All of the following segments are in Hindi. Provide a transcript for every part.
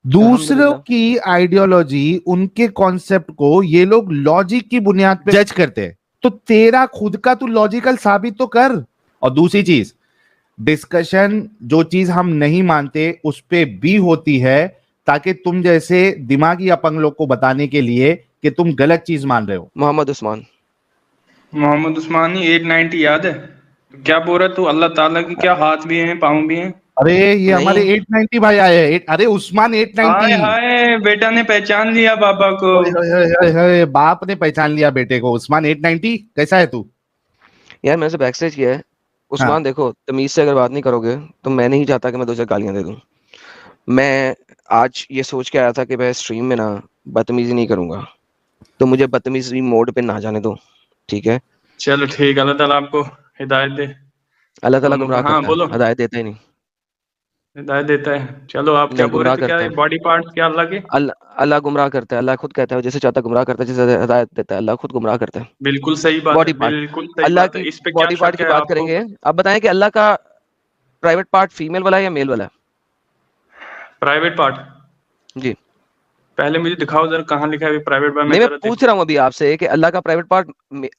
दूसरों की आइडियोलॉजी, उनके कॉन्सेप्ट को ये लोग लॉजिक की बुनियाद पे जज करते हैं, तो तेरा खुद का तू लॉजिकल साबित तो कर। और दूसरी चीज, डिस्कशन जो चीज हम नहीं मानते उस पे भी होती है, ताकि तुम जैसे दिमागी अपंग लोग को बताने के लिए कि तुम गलत चीज मान रहे हो। मोहम्मद उस्मानी 890 याद है? क्या बोल रहा तू? अल्लाह ताला की क्या हाथ भी हैं, पाँव भी हैं? अरे ये हमारे 890 भाई आए हैं। अरे उस्मान 890। हाय हाय, बेटा ने पहचान लिया बाबा को। बाप ने पहचान लिया बेटे को। उस्मान 890 कैसा है तू? यार मैंने बैक स्टेज किया है उस्मान। हाँ। देखो तमीज से अगर बात नहीं करोगे तो मैं नहीं चाहता कि मैं 2 गालियां दे दूं। मैं आज ये सोच के आया था कि मैं स्ट्रीम में ना बदतमीजी नहीं करूंगा, तो मुझे बदतमीजी मोड पे ना जाने दो, ठीक है? चलो ठीक है, अल्लाह ताला आपको हिदायत दे। अल्लाह ताला गुमराह हाँ करता बोलो। है, हिदायत देता ही नहीं। हिदायत देता है। चलो आप क्या नहीं, बोल रहे गुमराह थे? करता क्या है। बॉडी पार्ट क्या अल्लाह के? अल्लाह गुमराह करता है। अल्लाह खुद कहता है जैसे चाहता गुमराह करता है, जैसे हिदायत देता है। अल्लाह खुद गुमराह करता है। बिल्कुल सही बात है, बॉडी पार्ट, बिल्कुल सही अल्लाह बात है। की इस पे क्या बॉडी पार्ट शक की है बात आपको? करेंगे। आप बताएं कि अल्लाह का प्राइवेट पार्ट फीमेल वाला है या मेल वाला है? प्राइवेट पार्ट जी पहले मुझे दिखाओ जरा, कहाँ लिखा है प्राइवेट पार्ट? नहीं, मैं पूछ रहा हूँ अभी आपसे कि अल्लाह का प्राइवेट पार्ट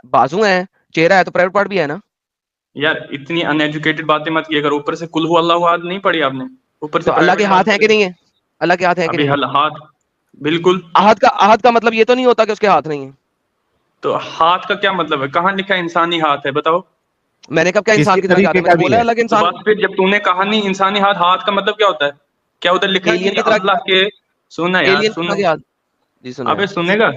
बाजू है, चेहरा है, तो प्राइवेट पार्ट भी है ना? यार इतनी अनएजुकेटेड बातें मत किया करो। ऊपर से कुल हु अल्लाहु अहद नहीं पढ़ी आपने? ऊपर से तो अल्लाह के प्राइवेट हाथ पार्ट है कि नहीं है? अल्लाह के हाथ है कि अभी नहीं? हाथ बिल्कुल। आहद का मतलब ये तो नहीं होता कि उसके हाथ नहीं है। तो हाथ का क्या मतलब है? कहाँ लिखा है इंसानी हाथ है? बताओ। मैंने कब क्या इंसान की तरह कहा? मैंने बोला अलग तो इंसान। बात फिर जब तूने कहा नहीं इंसानी हाथ, हाथ का मतलब क्या होता है? क्या उधर लिखा है एलियन कि की तरह। अल्लाह के? सुनना यार, एलियन की सुनो। तरह हाथ। जी सुना अबे है। सुनेगा?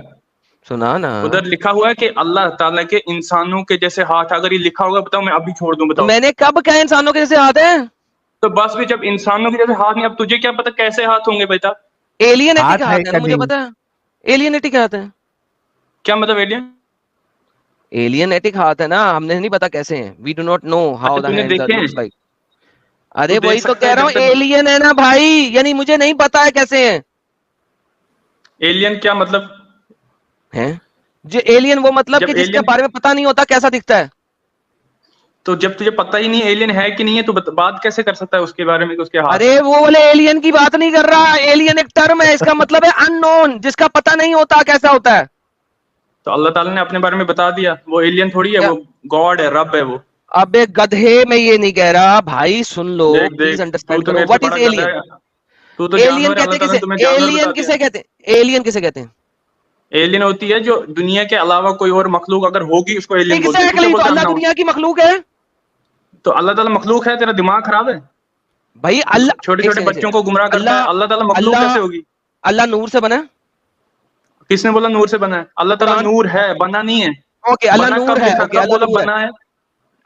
सुना ना। उधर लिखा हुआ है कि अल्लाह ताला के इंसानों के जैसे हाथ। अगर ये लिखा होगा बताओ, मैं अभी छोड़ दूं, तो बताओ। मैंने कब कहा इंसानों के जैसे हाथ है? तो बस भी जब इंसानों के जैसे हाथ नहीं, अब तुझे क्या पता कैसे हाथ होंगे बेटा? एलियनेटिक हाथ है हाथ है क्या ना, मुझे नहीं? पता है। एलियनेटिक हाथ है। क्या मतलब एलियन? एलियनेटिक हाथ है ना, हमने नहीं पता कैसे हैं। We do not know how अच्छा द तूने हैंड्स आर देखे हैं? Looks like. तू अरे देख वही तो सकता कह है रहा जब हूँ, तक। एलियन है ना भाई, यानी मुझे नहीं पता है कैसे हैं। एलियन क्या मतलब हैं? जो एलियन वो मतलब कि जब जिसके एलियन? बारे में पता नहीं होता कैसा दिखता है। तो जब तुझे पता ही नहीं एलियन है कि नहीं है, तो बात कैसे कर सकता है उसके बारे में कि उसके हाथ अरे है? वो वाले एलियन की बात नहीं कर रहा। एलियन एक टर्म है, इसका मतलब है अननोन, जिसका पता नहीं होता कैसा होता है। तो अल्लाह ताला ने अपने बारे में बता दिया। वो एलियन थोड़ी है, क्या? वो गॉड है, रब है वो। अबे गधे, में ये नहीं कह रहा भाई, सुन लो, देख प्लीज देख, तू अंडरस्टैंड तो करो। मेरे से व्हाट इज बड़ा गधा एलियन? है। तू तो एलियन जानवर है, कहते अल्लाह हैं ताला किसे? ने तुम्हें जानवर बता एलियन दिया। किसे कहते हैं? एलियन किसे कहते हैं? एलियन होती है जो दुनिया के अलावा कोई और मखलूक अगर होगी, उसको एलियन बोलते हैं। तू क्या एग्जैक्टली, तो बोलता है अल्लाह अननोन? दुनिया की मखलूक है। तो अल्लाह ताला मखलूक है? तेरा दिमाग खराब है? भाई छोटे अल्लाह, एक छोटे सेकंड, बच्चों को गुमराह करता है। अल्लाह, अल्लाह ताला मखलूक अल्लाह, कैसे होगी? अल्लाह नूर से बना है? किसने बोला नूर से बना है? अल्लाह ताला कुरान। नूर है, बना नहीं है। ओके, अल्लाह बना नूर कब है। लिखा, ओके, कब अल्लाह बोला नूर है। बना है?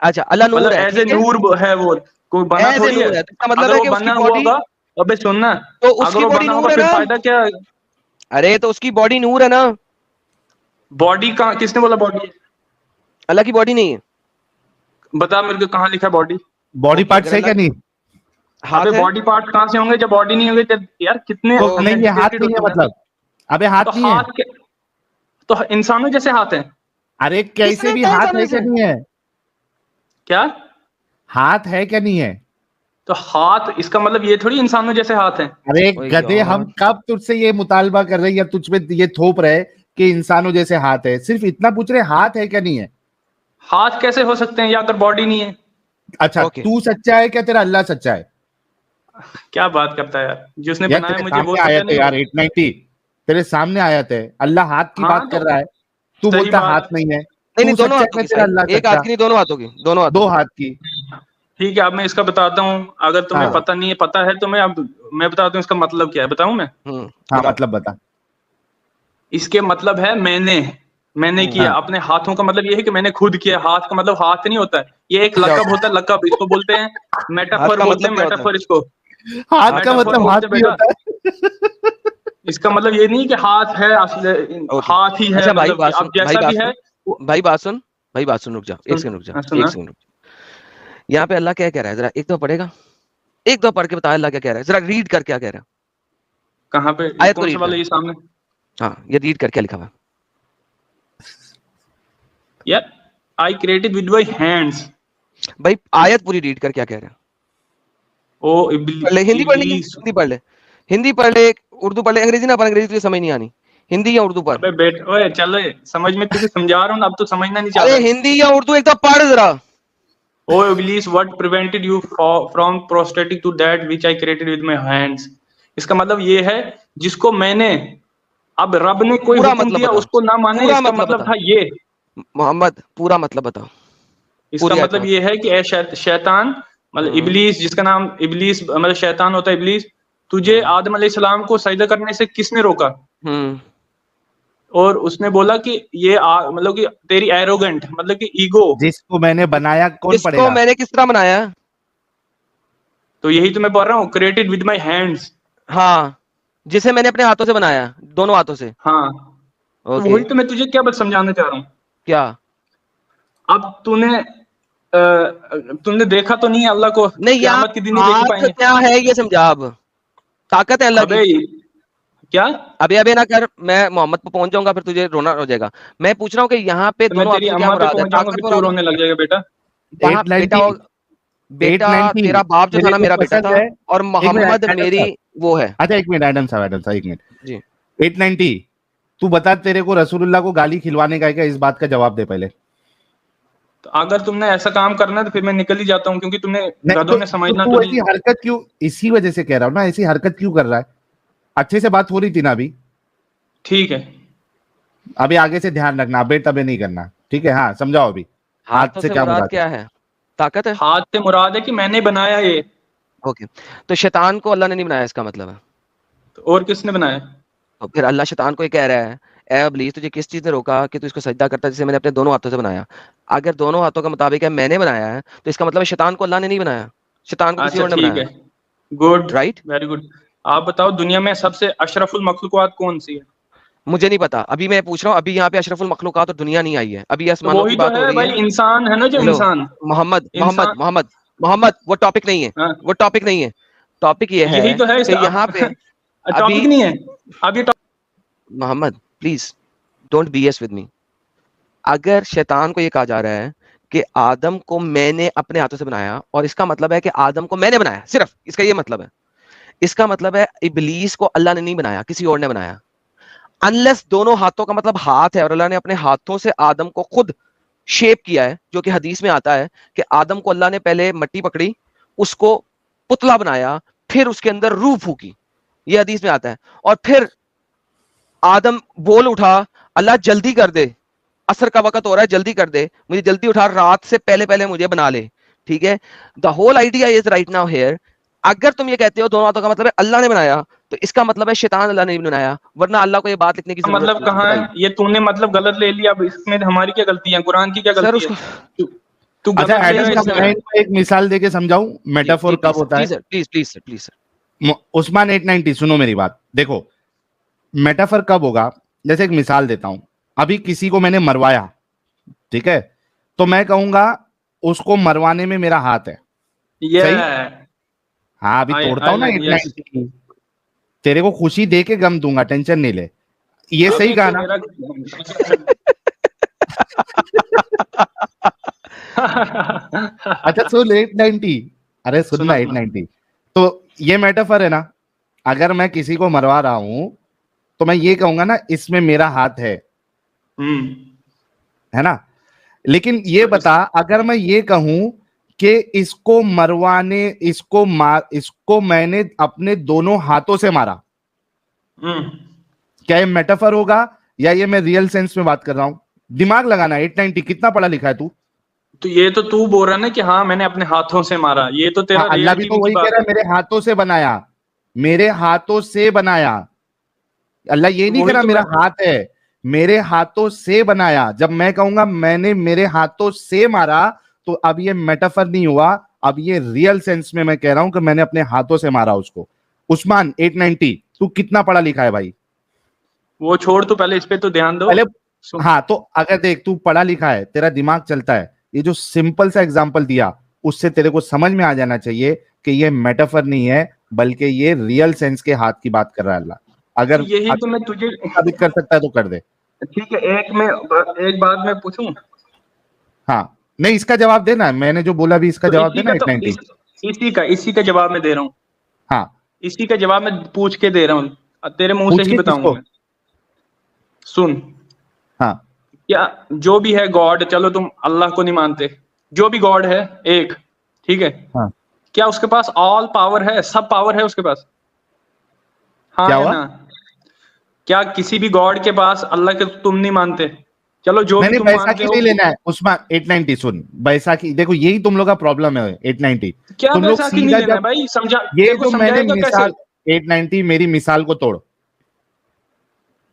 अच्छा, अल्लाह मतलब नूर है, एज ए ठीक है। नूर है वो, कोई बना एज ए थोड़ी है। नूर है, तो इसका मतलब अगर है वो कि उसकी बना हुआ बॉडी, होगा, अबे सुनना, तो अगर उसकी वो बॉडी बना होगा नूर है फिर ना। फायदा क्या? अरे तो उसकी बॉडी नूर है ना। बॉडी का किसने बोला बॉडी है? अल्लाह की बॉडी नहीं है। बता मेरे को कहाँ लिखा बॉडी? बॉडी ओके, पार्ट अगर है क्या अल्लाह नहीं? अबे हाथ है बॉडी पार्ट कहाँ से होंगे जब बॉडी नहीं होंगे? यार कितने तो नहीं, ये हाथ अनएजुकेटेड हो नहीं है तुम यार। मतलब? अबे हाथ तो नहीं है? हाथ के, तो इंसानों जैसे हाथ हैं अरे कैसे किसने भी कहा हाथ इंसानों है क्या से? नहीं है? क्या? हाथ है क्या नहीं है? तो हाथ, इसका मतलब ये थोड़ी इंसानों जैसे हाथ हैं। अरे ओए गधे, हम यार, कब तुझसे ये मुतालबा कर रहे हैं या तुझ पे ये थोप रहे कि इंसानों जैसे हाथ है? सिर्फ इतना पूछ रहे हाथ है क्या नहीं है। हाथ कैसे हो सकते हैं या अगर बॉडी नहीं है? अच्छा, ओके। तू सच्चा है क्या तेरा अल्लाह सच्चा है? क्या बात करता है यार? जिसने यार बनाया तेरे मुझे वो सामने सच्चा आयत है नहीं यार, होगा? 890 तेरे सामने आयत है। अल्लाह हाथ की हाँ बात तो कर रहा है, तू सही बोलता हाथ बात। नहीं है। नहीं नहीं, तू दोनों सच्चा है हाथों क्या की तेरा साइड, अल्लाह एक हाथ सच्चा? की नहीं, दोनों हाथों की, दोनों हाथों दो की। हाथ की। ठीक है, अब मैं इसका बताता हूँ। अगर तुम्हें हाँ पता नहीं है, पता है तुम्हें, अब मैं बताता हूँ इसका मतलब क्या है। बताऊं मैं? हाँ, बताओ। मतलब बता। इसके मतलब है मैंने किया। हाँ, अपने हाथों का मतलब ये है कि मैंने खुद किया। हाथ का मतलब हाथ नहीं होता है, ये एक क्या लकब होता होता है। लकब इसको बोलते हैं, है? हाथ मेटाफर का बोलते मतलब हैं, क्या होता है? मेटाफर इसको। हाथ का हाथ मेटाफर मतलब हाथ बोलते हैं नहीं बेटा। होता है। इसका मतलब ये नहीं कि हाथ है असली, ओके। हाथ ही है, अच्छा भाई मतलब कि बात सुन, अब भाई जैसा बात भी है सुन, भाई बात सुन, भाई बात सुन, रुक जा, एक सुन। सेकंड रुक जा, हाँ, एक सुना। सेकंड रुक जा। यहाँ पे अल्लाह क्या कह रहा है, जरा एक दो पढ़ेगा? एक दो पढ़ के बता अल्लाह क्या कह रहा है, जरा रीड कर, क्या कह रहा है? कहाँ पे? आयत को कौन सा रीड वाला? कर। ये सामने? हाँ, ये रीड कर, क्या लिखा हुआ है? यार, आई क्रिएटेड विद माय हैंड्स। भाई आयत पूरी रीड कर, क्या कह रहा है? ओ पढ़ ले, हिंदी पढ़नी है, इब्लीस। हिंदी पढ़ ले, हिंदी पढ़ ले। उर्दू पढ़ ले, अंग्रेजी ना पढ़, अंग्रेजी तुझे समझ नहीं आनी, हिंदी या उर्दू पढ़। अबे बेट, ओए चल, समझ में तुझे समझा रहा हूँ ना, अब तो समझना नहीं चाह अरे रहा। हिंदी या उर्दू एक तो पढ़ जरा। O Iblis, what prevented you from prostrating to that which I created with my hands. इसका मतलब ये है जिसको मैंने, अब रब ने कोई पूरा हुक्म मतलब दिया बता, उसको ना माने, पूरा इसका मतलब मतलब बता था ये। मोहम्मद, पूरा मतलब बता। इसका पूरी आयत मतलब पढ़। ये है कि ए शैतान, मतलब इब्लीस, जिसका नाम इब्लीस मतलब शैतान होता है, इब्लीस, तुझे आदम अलैहिस्सलाम को सजदा करने से किसने रोका? हम्म और उसने बोला कि ये मतलब कि तेरी एरोगेंट, मतलब कि ईगो। जिसको मैंने बनाया कौन जिसको पढ़ेगा? मैंने किस तरह बनाया? तो यही तो मैं बोल रहा हूँ, क्रिएटेड विद माय हैंड्स। हाँ, जिसे मैंने अपने हाथों से बनाया, दोनों हाथों से। हाँ, तो ओके, वही तो मैं तुझे क्या बस समझाना चाह रहा हूँ। क्या? अब तूने देखा तो नहीं है अल्लाह को, नहीं, यहाँ क़यामत के दिन ही देख हाथ पाएंगे। क्या है ये समझा अब। ताकत है अल्लाह अबे की। क्या? अबे अबे ना कर, मैं मोहम्मद पे पहुंच जाऊंगा फिर तुझे रोना हो जाएगा। मैं पूछ रहा हूँ कि यहाँ पे तो मैं दोनों तेरी हाथों से क्या अम्मा पे मुराद है? पहुंच जाऊंगा, ताकत फिर तू मुराद है? रोने लग जाएगा बेटा। वहां बेटा 890, बेटा 890 तेरा बाप जो था तेरे ना को मेरा बेटा पसंद था, है? और एक मिनट मोहम्मद एडम मेरी साहब, वो है। अच्छा एक मिनट एडम साहब, एडम साहब एक मिनट। जी। 890, तू बता तेरे को रसूलुल्लाह को गाली खिलवाने का है क्या? इस बात का जवाब दे पहले। तो अगर तुमने ऐसा काम करना है तो फिर मैं निकल ही जाता हूँ, क्योंकि तुमने नहीं गधों ने तो समझना तो तू नहीं ऐसी है। हरकत क्यों, इसी वजह से कह रहा हूं ना, ऐसी हरकत क्यों कर रहा है? अच्छे से बात हो रही थी ना अभी। ठीक है, अभी आगे से ध्यान रखना, अबे तबे नहीं करना, ठीक है? हाँ समझाओ अभी, हाथ हाथों से से क्या मुराद मुराद है? क्या है? ताकत है। हाथ से मुराद है कि मैंने बनाया ये। ओके, तो शैतान को अल्लाह ने नहीं बनाया, इसका मतलब है। तो और किसने बनाया? तो फिर अल्लाह शैतान को ये कह रहा है, ए इब्लीस, तुझे किस चीज ने रोका कि तू इसको सजदा करता है जिसे मैंने अपने दोनों हाथों से बनाया? अगर दोनों हाथों का मुताबिक है मैंने बनाया है, तो इसका मतलब है शैतान को अल्लाह ने नहीं बनाया, शैतान को किसी अच्छा और ने ठीक है, बनाया। Good, right? Very good. आप बताओ दुनिया में सबसे अशरफुल मखलूकात कौन सी है? मुझे नहीं पता, अभी मैं पूछ रहा हूँ, अभी यहाँ पे अशरफुल मखलूकात और दुनिया नहीं आई है, अभी तो आसमानों की वही तो बात हो है रही भाई, है। इंसान है ना, जो हेलो इंसान, मोहम्मद मोहम्मद इंसान। मोहम्मद मोहम्मद, वो टॉपिक नहीं है, हाँ, वो टॉपिक नहीं है। टॉपिक ये तो है यही तो है कि इसका यहाँ पे टॉपिक अभी नहीं है। अब ये Mohammad please don't BS with me. अगर शैतान को ये कहा जा रहा है कि आदम को मैंने अपने हाथों से बनाया, और इसका मतलब है कि आदम को मैंने बनाया, सिर्फ इसका ये मतलब है, इसका मतलब है इबलीस को अल्लाह ने नहीं बनाया, किसी और ने बनाया। अनलेस दोनों हाथों का मतलब हाथ है और अल्लाह ने अपने हाथों से आदम को खुद शेप किया है, जो कि हदीस में आता है कि आदम को अल्लाह ने पहले मट्टी पकड़ी, उसको पुतला बनाया, फिर उसके अंदर रूह फूकी, ये हदीस में आता है। और फिर आदम बोल उठा, अल्लाह जल्दी कर दे, असर का वक्त हो रहा है, जल्दी कर दे, मुझे जल्दी उठा, रात से पहले पहले मुझे बना ले। ठीक है, the whole idea is right now here. अगर तुम ये कहते हो दोनों हाथों का मतलब है अल्लाह ने बनाया, तो इसका मतलब है शैतान अल्लाह ने नहीं बनाया, वरना अल्लाह को ये बात लिखने की जरूरत मतलब क्यों थी? कहाँ है बताइए ये? तूने मतलब गलत ले लिया, अब इसमें हमारी क्या गलती है? कुरान की क्या सर गलती है? उसको। तू तू अच्छा गलत ले प्लीज एडम रहा है साहब, इसमें। मैं इनको एक मिसाल देके समझाऊं जी जी मेटाफोर कब प्लीज सर, होता है? Please sir, please please sir, please sir. Usman 890, सुनो मेरी बात, देखो मेटाफर कब होगा। जैसे एक मिसाल देता हूं, अभी किसी को मैंने मरवाया, ठीक है, तो मैं कहूंगा उसको मरवाने में मेरा हाथ है, ये सही? हाँ अभी आई तोड़ता आई हूं ना लाइक, यस। 890, तेरे को खुशी दे के गम दूंगा, टेंशन नहीं ले। ये सही अबे कहा ना? तेरा अच्छा सुन 890, अरे सुनना सुना सुना। 890, तो ये मेटाफर है ना, अगर मैं किसी को मरवा रहा हूं तो मैं ये कहूंगा ना इसमें मेरा हाथ हम्म। है ना? लेकिन ये तो इस बता, अगर मैं ये कहूं कि इसको मरवाने, इसको मैंने अपने दोनों हाथों से मारा, हम्म। क्या ये मेटाफर होगा या ये मैं रियल सेंस में बात कर रहा हूं? दिमाग लगाना। 890 कितना पढ़ा लिखा है तू? तो ये तो तू बोल रहा है ना कि हाँ मैंने अपने हाथों से मारा, ये तो हाँ तेरा अल्लाह भी तो रियलिटी की वही कह बात रहा है। है, मेरे हाथों से बनाया, मेरे हाथों से बनाया। अल्लाह ये तो नहीं कह वही रहा तो मेरा मैं, हाथ है, मेरे हाथों से बनाया। जब मैं कहूंगा मैंने मेरे हाथों से मारा, तो अब ये मेटाफर नहीं हुआ, अब ये रियल सेंस में मैं कह रहा हूं कि मैंने अपने हाथों से मारा उसको। उस्मान 890, तू कितना पढ़ा लिखा है भाई? वो छोड़, तो पहले इस पे तो ध्यान दो। पहले, सुन, हाँ तो अगर देख तू पढ़ा लिखा है, तेरा दिमाग चलता है, ये जो सिंपल सा एग्जांपल दिया उससे तेरे को समझ में आ जाना चाहिए कि ये मेटाफर नहीं है, बल्कि ये रियल सेंस के हाथ की बात कर रहा है अल्लाह। तो अगर यही तो मैं तुझे, साबित कर सकता है तो कर दे। ठीक है, एक बात मैं पूछूं? हाँ नहीं, इसका जवाब देना, मैंने जो बोला भी इसका तो जवाब देना 890। इसी का जवाब मैं दे रहा हूँ। हाँ इसी का जवाब मैं पूछ के दे रहा हूँ। तेरे मुंह से पूछ ही के बताऊंगा किसको? मैं। सुन, हाँ क्या जो भी है गॉड, चलो तुम अल्लाह को नहीं मानते, जो भी गॉड है एक, ठीक है, हाँ, क्या उसके पास ऑल पावर है, सब पावर है उसके पास? हाँ क्या या हुआ? ना? क्या किसी भी गॉड के पास, अल्लाह के तुम नहीं मानते, चलो जो नहीं भी नहीं, तुम मानते बैसाखी हो, नहीं लेना है उस्मान। 890 सुन, बैसाखी देखो, यही तुम लोग का प्रॉब्लम है। 890 क्या तुम लोग बैसाखी नहीं सीधा लेना है जब भाई? समझा, ये तेरे को जो मैंने समझाएगा कैसे? मिसाल 890 मेरी मिसाल को तोड़।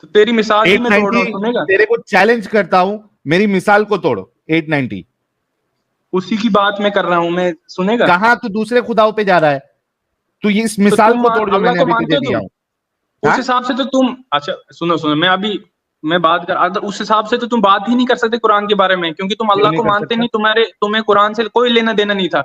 तो तेरी मिसाल ही मैं तोड़ रहा 890 हूँ, सुनेगा? तेरे को चैलेंज करता हूं, मेरी मिसाल को तोड़। 890 उसी की बात मैं कर रहा हूँ मैं, सुनेगा? कहां तू दूसरे खुदाओं पे जा रहा है? तू ये इस तो मिसाल तुम को तोड़ जो अल्लाह मैंने को अभी मानते तुझे हो दिया तुम? हूं। उस हाँ, हिसाब से तो तुम, अच्छा सुनो सुनो, मैं बात कर, अगर उस हिसाब से तो तुम बात ही नहीं कर सकते कुरान के बारे में, क्योंकि तुम क्यों अल्लाह नहीं को कर मानते सकता? नहीं, तुम्हें कुरान से कोई लेना देना नहीं था,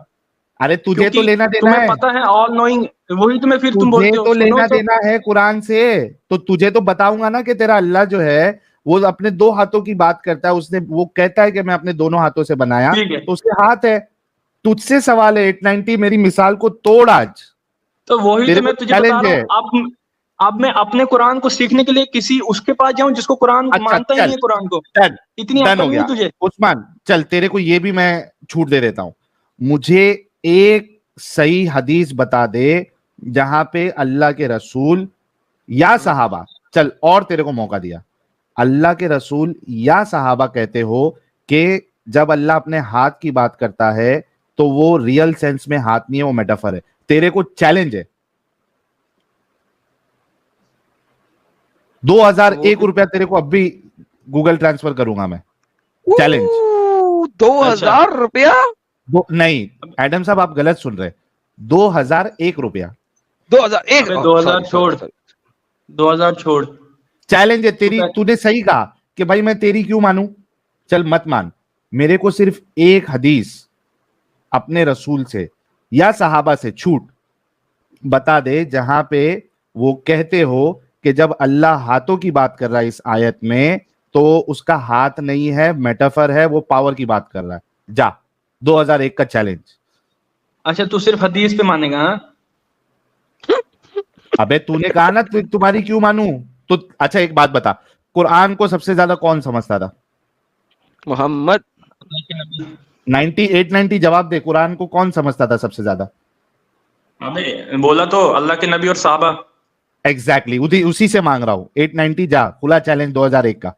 अरे तुझे तो क्योंकि लेना देना तुम्हें है। पता है ऑल नोइंग, वही तुम्हें फिर तुम तुझे बोलते हो, तो सुनो लेना तो। देना है कुरान से। तो तुझे तो बताऊंगा ना कि तेरा अल्लाह जो है वो अपने दो हाथों की बात करता है। उसने वो कहता है कि मैं अपने दोनों हाथों से बनाया, ठीक है, तो उसके हाथ है। तुझसे सवाल है 890, मेरी मिसाल को तोड़ आज। तो वही तेरे तो को मैं तुझे बता चैलेंज रहा है। हूँ। अब मैं अपने कुरान को सीखने के लिए किसी उसके पास जाऊं जिसको कुरान अच्छा मानता ही नहीं चल, है कुरान को? डन, इतनी डन हो अकल नहीं गया। तुझे? उस्मान चल, तेरे को ये भी मैं छूट दे देता हूं। मुझे एक सही हदीस बता दे जहां पे अल्लाह के रसूल या सहाबा, चल और तेरे को मौका दिया, अल्लाह के रसूल या सहाबा कहते हो कि जब अल्लाह अपने हाथ की बात करता है तो वो रियल सेंस में हाथ नहीं है, वो मेटाफर है। तेरे को चैलेंज है। वो 2001 भी, रुपया तेरे को अब भी गूगल ट्रांसफर करूंगा मैं। चैलेंज। 2000 अच्छा, रुपया? दो नहीं, एडम साहब आप गलत सुन रहे। 2001 रुपया। 2001? अबे 2000 सॉरी सॉरी छोड़, सॉरी। 2000 छोड़। चैलेंज है तू तेरी। कह, तूने सही कहा कि भाई मैं तेरी क्यों मानूं। चल मत मान। मेरे को सिर्फ एक हदीस अपने रसूल से या सहाबा से छूट बता दे जहां पे वो कहते हो कि जब अल्लाह हाथों की बात कर रहा है इस आयत में, तो उसका हाथ नहीं है, मेटाफर है, वो पावर की बात कर रहा है। जा, 2001 का चैलेंज। अच्छा तू सिर्फ हदीस पे मानेगा? हाँ, अबे तूने कहा ना तुम्हारी क्यों मानूं। तो अच्छा एक बात बता, कुरान को सबसे ज्यादा कौन समझता था? मोहम्मद। 9890 जवाब दे, कुरान को कौन समझता था सबसे ज्यादा? अबे बोला तो अल्लाह के नबी और साहबा। एग्जैक्टली उसी से मांग रहा हूं। 890 जा, खुला चैलेंज 2001 का।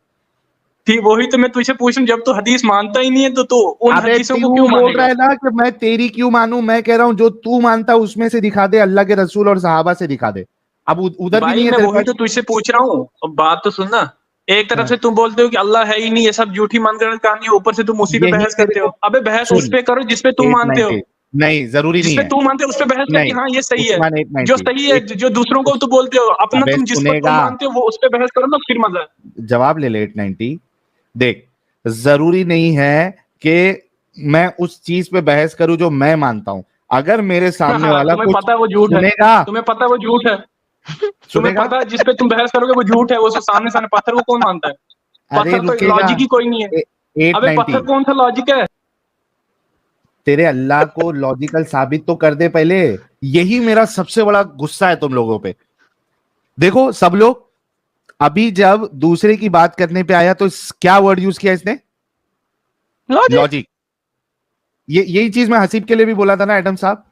ठीक, वही तो मैं तुझसे पूछ रहा हूँ, जब तू हदीस मानता ही नहीं है तो तू उन अबे हदीसों को तू क्यों बोल रहा मानेगा? है ना कि मैं तेरी क्यों मानूं। मैं कह रहा हूं जो तू मानता है उसमें से दिखा दे, अल्लाह के रसूल और सहाबा से दिखा दे। अब उधर भी भाई नहीं है मैं तेरे वही पास। तो तुझसे पूछ रहा हूँ, अब बात तो सुनना। एक तरफ हाँ, से तुम बोलते हो कि अल्लाह है ही नहीं, ये सब झूठी मनगढ़ंत कहानी है, ऊपर से तुम उसी पे यही बहस तेरे करते हो। को अबे बहस उस सुन। पे करो जिस पे तुम मानते हो, 890 नहीं, जरूरी जिस नहीं पे है। तुम मानते हो उस पे बहस करके नहीं, हाँ ये सही है। उस्मान जो 890 सही है, एक जो दूसरों को उस, तो बोलते हो, अपना अबे तुम जिस पर तुम सुनेगा, मानते हो वो उस पे बहस करो ना, फिर मजा है। जवाब ले ले 890। देख, जरूरी नहीं है कि मैं उस चीज पे बहस करूं जो मैं मानता हूं। अगर मेरे सामने वाला तुम्हें कुछ पता है वो झूठ है, सुनेगा, तुम्हें पता है वो झूठ है, तुम्हें सुनेगा। पता है जिस पे तुम बहस करोगे वो झूठ है, वो सामने सामने पत्थर को कौन मानता है? अरे पत्थर तो रुकेगा। लॉजिक ही कोई नहीं है। एट अबे पत्थर नाइनटी कौन सा लॉजिक है? तेरे अल्लाह को लॉजिकल साबित तो कर दे पहले। यही मेरा सबसे बड़ा गुस्सा है तुम लोगों पे। देखो सब लोग, अभी जब दूसरे की बात करने पे आया तो क्या वर्ड यूज किया इसने? लॉजिक। लॉजिक। ये यही चीज मैं हसीब के लिए भी बोला था ना एडम साहब।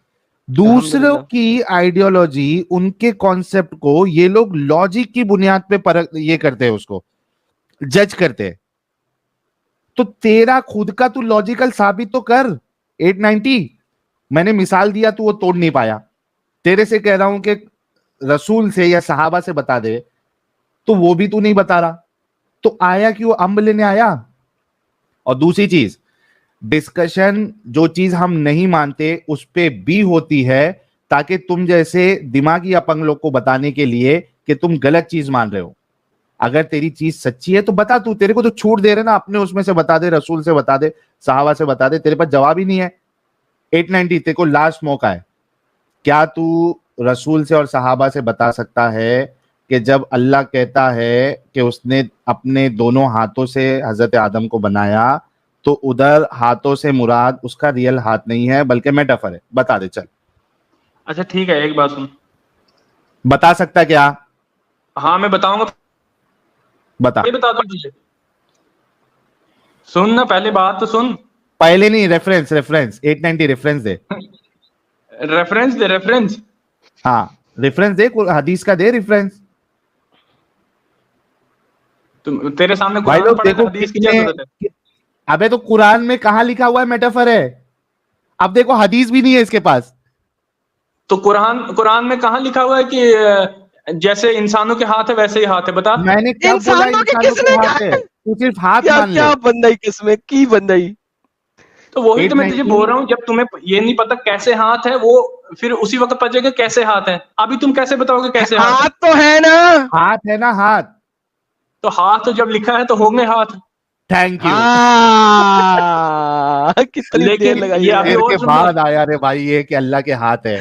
दूसरों अल्हम्दुलिल्लाह। की आइडियोलॉजी, उनके कॉन्सेप्ट को ये लोग लॉजिक की बुनियाद पे परख ये करते हैं, उसको जज करते हैं। तो तेरा खुद का तू लॉजिकल साबित तो कर। 890 मैंने मिसाल दिया, तू वो तोड़ नहीं पाया। तेरे से कह रहा हूं कि रसूल से या सहाबा से बता दे, तो वो भी तू नहीं बता रहा। तो आया कि वो अम्ब लेने आया। और दूसरी चीज, डिस्कशन जो चीज हम नहीं मानते उस पे भी होती है, ताकि तुम जैसे दिमागी अपंग लोग को बताने के लिए कि तुम गलत चीज मान रहे हो। अगर तेरी चीज सच्ची है तो बता। तू, तेरे को तो छूट दे रहे ना, अपने उसमें से बता दे, रसूल से बता दे, सहाबा से बता दे। तेरे पास जवाब ही नहीं है। 890 तेरे को लास्ट मौका है। क्या तू रसूल से और सहाबा से बता सकता है कि जब अल्लाह कहता है कि उसने अपने दोनों हाथों से हजरत आदम को बनाया, तो उधर हाथों से मुराद उसका रियल हाथ नहीं है बल्कि मेटाफर है? बता दे चल। अच्छा ठीक है, एक बात सुन। बता सकता क्या? हाँ मैं बताऊंगा, बता। ये बता दूं तुझे? सुन ना, पहले बात तो सुन। पहले नहीं, रेफरेंस, रेफरेंस 890 रेफरेंस दे। रेफरेंस दे, रेफरेंस। हाँ रेफरेंस दे, हदीस का दे रेफरेंस। तुम, तेरे सामने भाई कुरान लोग पढ़े तो देखो हदीस की क्या कितने, जरूरत है? अबे तो कुरान में कहां लिखा हुआ है मेटाफर है? अब देखो हदीस भी नहीं है इसके पास। तो कुरान कुरान में कहाँ लिखा हुआ है कि जैसे इंसानों के हाथ है वैसे ही हाथ है? बता। मैंने कब बोला इंसानों के इंसानों के किसने हाथ है? कहा? तू सिर्फ हाथ क्या मान ले। क्या बंदाई किसमें की बंदाई? तो वही तो मैं तुझे 890। बोल रहा हूँ, जब तुम्हें ये नहीं पता कैसे हाथ है, वो फिर उसी वक्त पता चलेगा कैसे हाथ है। अभी तुम कैसे बताओगे कैसे हाथ है? हाथ तो है ना। हाथ है ना, हाथ। तो हाथ तो जब लिखा है तो होंगे हाथ। Thank you. हाँ कितनी देर लेकिन लगाई ये है अभी देर यार। के और सुन ले। बाद आया रे भाई ये कि अल्लाह के हाथ है।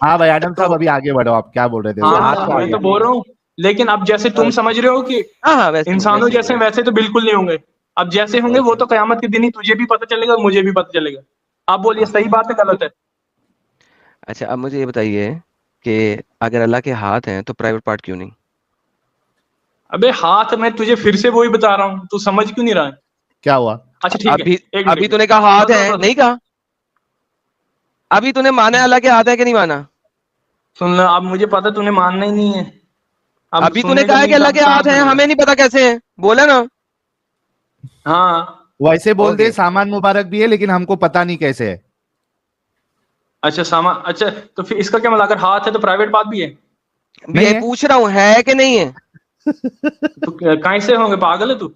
हाँ भाई आदम साहब, तो अभी आगे बढ़ो, आप क्या बोल रहे थे? वो हाथ हाँ तो आ मैं गया। तो बोल रहा हूँ, लेकिन अब जैसे तुम समझ रहे हो कि हाँ हाँ वैसे ही इंसानों वैसे ही जैसे वैसे तो बिल्कुल नहीं होंगे। अब जैसे होंगे वो तो कयामत के दिन ही तुझे भी पता चलेगा, मुझे भी पता चलेगा। आप बोलिए सही बात है गलत है? अच्छा अब मुझे ये बताइए कि अगर अल्लाह के हाथ हैं तो प्राइवेट पार्ट क्यों नहीं? अबे हाथ, मैं तुझे फिर से वही बता रहा हूँ, तू समझ क्यों नहीं रहा है? क्या हुआ? अच्छा ठीक है, अभी एक मिनट, अभी एक मिनट। तूने कहा हाथ सुन सुन है, सुन नहीं कहा? अभी तूने माना है अल्लाह के हाथ है कि नहीं माना? सुन ले, अब मुझे पता तूने मानना ही नहीं है। अब अभी तूने सुनने का कहा है कि नहीं, अल्लाह अब के कहाँ हाथ हैं, सुनेगा? हमें नहीं पता कैसे हैं, बोला ना। हाँ। वैसे बोल दे ओके सामान मुबारक भी है लेकिन हमको पता नहीं कैसे है। अच्छा सामान, अच्छा। तो फिर इसका क्या मतलब, अगर हाथ है तो प्राइवेट बात भी है? भी नहीं यही है। पूछ रहा हूँ है कि नहीं है। तो कहीं से होंगे, पागल है तू?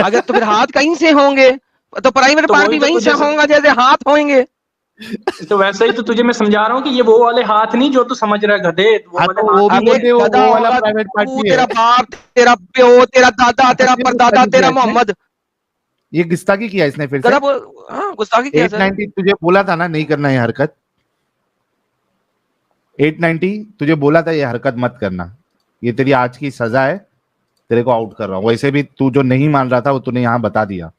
अगर तो फिर हाथ कहीं से होंगे तो प्राइवेट तो पार्ट वही भी तो वहीं से तुझे, होगा जैसे हाथ होंगे। तो वैसे ही तो तुझे मैं समझा रहा हूँ कि ये वो वाले हाथ नहीं जो तू समझ रहा है, गधे, वो हाँ वाले तो हाथ वो भी नहीं अबे बोल है। दे, गधा वो वाला होगा प्राइवेट पार्ट तू, भी है। तेरा बाप, तेरा प्यो, तेरा दादा, तेरा ये परदादा, गुस्ताखी किया तेरा इसने, मोहम्मद। ये गुस्ताखी किया इसने फिर से। गधा बोल। हाँ गुस्ताखी किया सर। 890 तुझे बोला था ना नहीं करना ये हरकत। 890 तुझे बोला था ये हरकत मत करना। ये तेरी आज की सजा है, तेरे को आउट कर रहा हूं। वैसे भी तू जो नहीं मान रहा था वो तूने यहां बता दिया।